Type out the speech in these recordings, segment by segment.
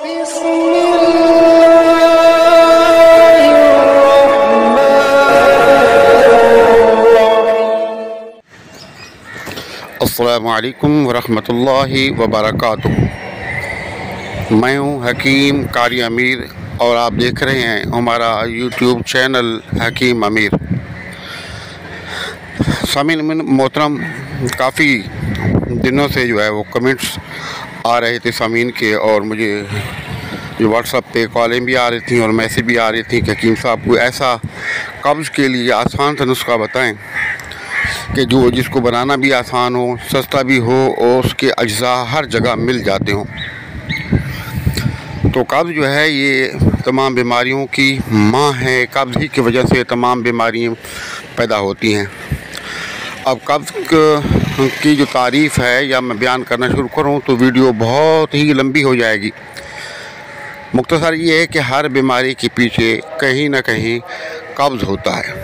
अस्सलामु अलैकुम वरहमतुल्लाहि वबरकातुहू। मैं हूँ हकीम कारी अमीर और आप देख रहे हैं हमारा यूट्यूब चैनल हकीम अमीर। सामीन मोहतरम, काफ़ी दिनों से जो है वो कमेंट्स आ रहे थे सामीन के, और मुझे जो व्हाट्सएप पे कॉलें भी आ रही थी और मैसेज भी आ रही थी कि हकीम साहब को ऐसा कब्ज़ के लिए आसान सा नुस्खा बताएं कि जो जिसको बनाना भी आसान हो, सस्ता भी हो और उसके अज्जा हर जगह मिल जाते हों। तो कब्ज़ जो है ये तमाम बीमारियों की माँ है। कब्ज़ ही की वजह से तमाम बीमारियाँ पैदा होती हैं। अब कब्ज़ की जो तारीफ़ है या मैं बयान करना शुरू करूँ तो वीडियो बहुत ही लंबी हो जाएगी। मुख्तसर ये है कि हर बीमारी के पीछे कहीं ना कहीं कब्ज़ होता है।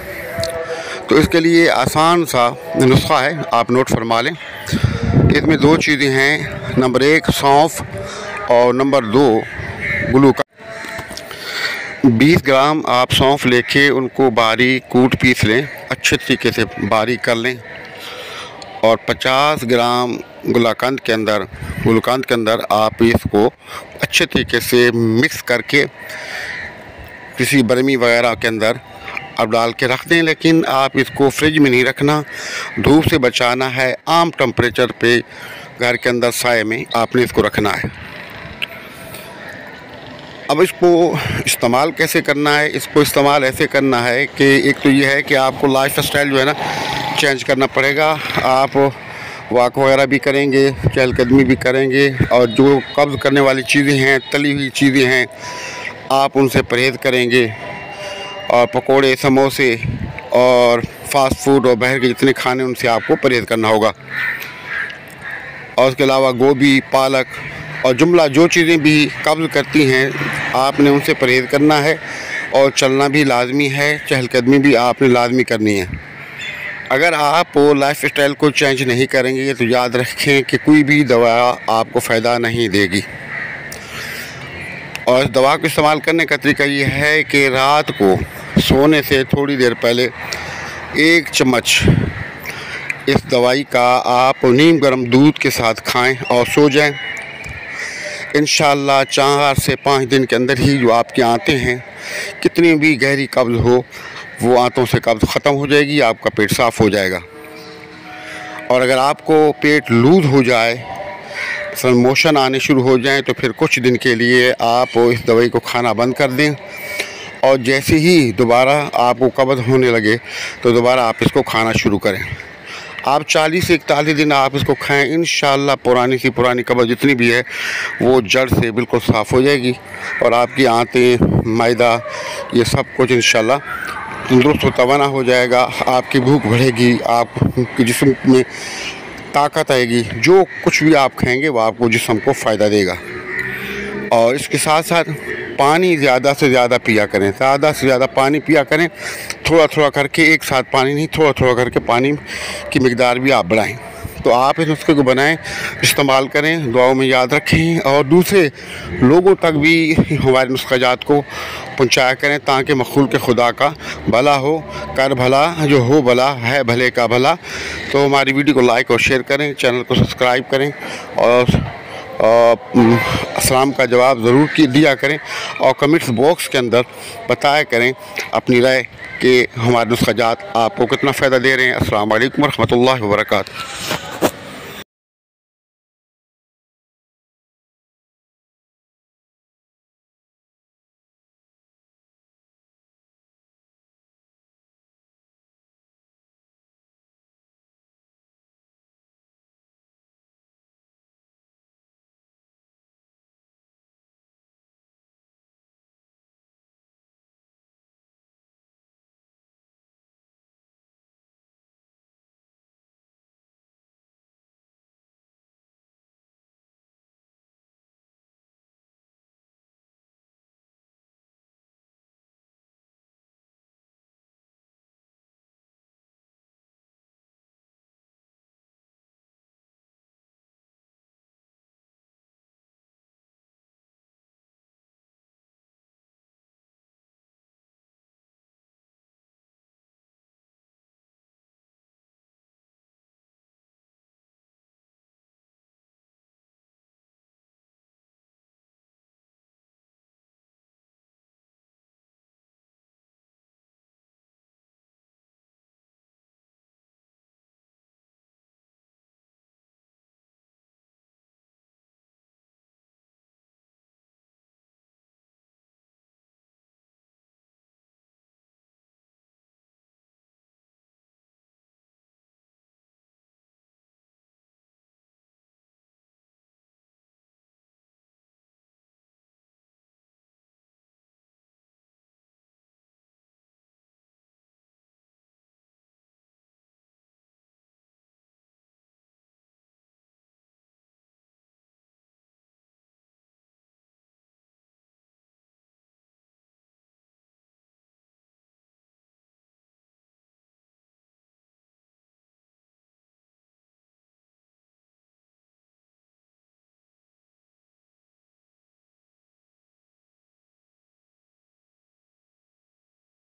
तो इसके लिए आसान सा नुस्खा है, आप नोट फरमा लें। इसमें दो चीज़ें हैं, नंबर 1 सौंफ और नंबर 2 ग्लूकोन। 20 ग्राम आप सौंफ लेके उनको बारीक कूट पीस लें, अच्छे तरीके से बारीक कर लें, और 50 ग्राम गुलकंद के अंदर आप इसको अच्छे तरीके से मिक्स करके किसी बर्मी वगैरह के अंदर आप डाल के रख दें। लेकिन आप इसको फ्रिज में नहीं रखना, धूप से बचाना है, आम टेम्परेचर पे घर के अंदर साए में आपने इसको रखना है। अब इसको इस्तेमाल कैसे करना है? इसको इस्तेमाल ऐसे करना है कि एक तो ये है कि आपको लाइफ स्टाइल जो है ना चेंज करना पड़ेगा। आप वॉक वगैरह भी करेंगे, चहलकदमी भी करेंगे, और जो कब्ज़ करने वाली चीज़ें हैं, तली हुई चीज़ें हैं, आप उनसे परहेज़ करेंगे। और पकोड़े, समोसे और फास्ट फूड और बाहर के जितने खाने उनसे आपको परहेज़ करना होगा। और उसके अलावा गोभी, पालक और जुमला जो चीज़ें भी कब्ज़ करती हैं आपने उनसे परहेज़ करना है। और चलना भी लाजमी है, चहलकदमी भी आपने लाजमी करनी है। अगर आप लाइफ स्टाइल को चेंज नहीं करेंगे तो याद रखें कि कोई भी दवा आपको फ़ायदा नहीं देगी। और इस दवा को इस्तेमाल करने का तरीका ये है कि रात को सोने से थोड़ी देर पहले 1 चम्मच इस दवाई का आप नीम गर्म दूध के साथ खाएं और सो जाएं। इंशाअल्लाह 4 से 5 दिन के अंदर ही जो आपकी आंतें हैं, कितनी भी गहरी कब्ज़ हो, वो आंतों से कब्ज़ ख़त्म हो जाएगी, आपका पेट साफ़ हो जाएगा। और अगर आपको पेट लूज़ हो जाए, मोशन आने शुरू हो जाएं, तो फिर कुछ दिन के लिए आप इस दवाई को खाना बंद कर दें। और जैसे ही दोबारा आपको कब्ज़ होने लगे तो दोबारा आप इसको खाना शुरू करें। आप 40 से 41 दिन आप इसको खाएं, इंशाअल्लाह पुरानी सी पुरानी कब्ज़ जितनी भी है वो जड़ से बिल्कुल साफ़ हो जाएगी। और आपकी आंतें, मैदा, ये सब कुछ इंशाअल्लाह तंदुरुस्त व तवाना हो जाएगा। आपकी भूख बढ़ेगी, आपके जिस्म में ताकत आएगी। जो कुछ भी आप खाएंगे वो आपको जिस्म को फ़ायदा देगा। और इसके साथ साथ पानी ज़्यादा से ज़्यादा पिया करें, ज़्यादा से ज़्यादा पानी पिया करें। थोड़ा थोड़ा करके, एक साथ पानी नहीं, थोड़ा थोड़ा करके पानी की मिकदार भी आप बढ़ाएं। तो आप इस नुस्खे को बनाएं, इस्तेमाल करें, दुआओं में याद रखें और दूसरे लोगों तक भी हमारे नुस्खाजात को पहुंचाया करें, ताकि मखलूक के खुदा का भला हो, कर भला जो हो भला है, भले का भला। तो हमारी वीडियो को लाइक और शेयर करें, चैनल को सब्सक्राइब करें और अस्सलाम का जवाब ज़रूर दिया करें। और कमेंट्स बॉक्स के अंदर बताया करें अपनी राय कि हमारे नुस्खाजात आपको कितना फ़ायदा दे रहे हैं। अस्सलाम वालेकुम रहमतुल्लाहि व बरकातहू।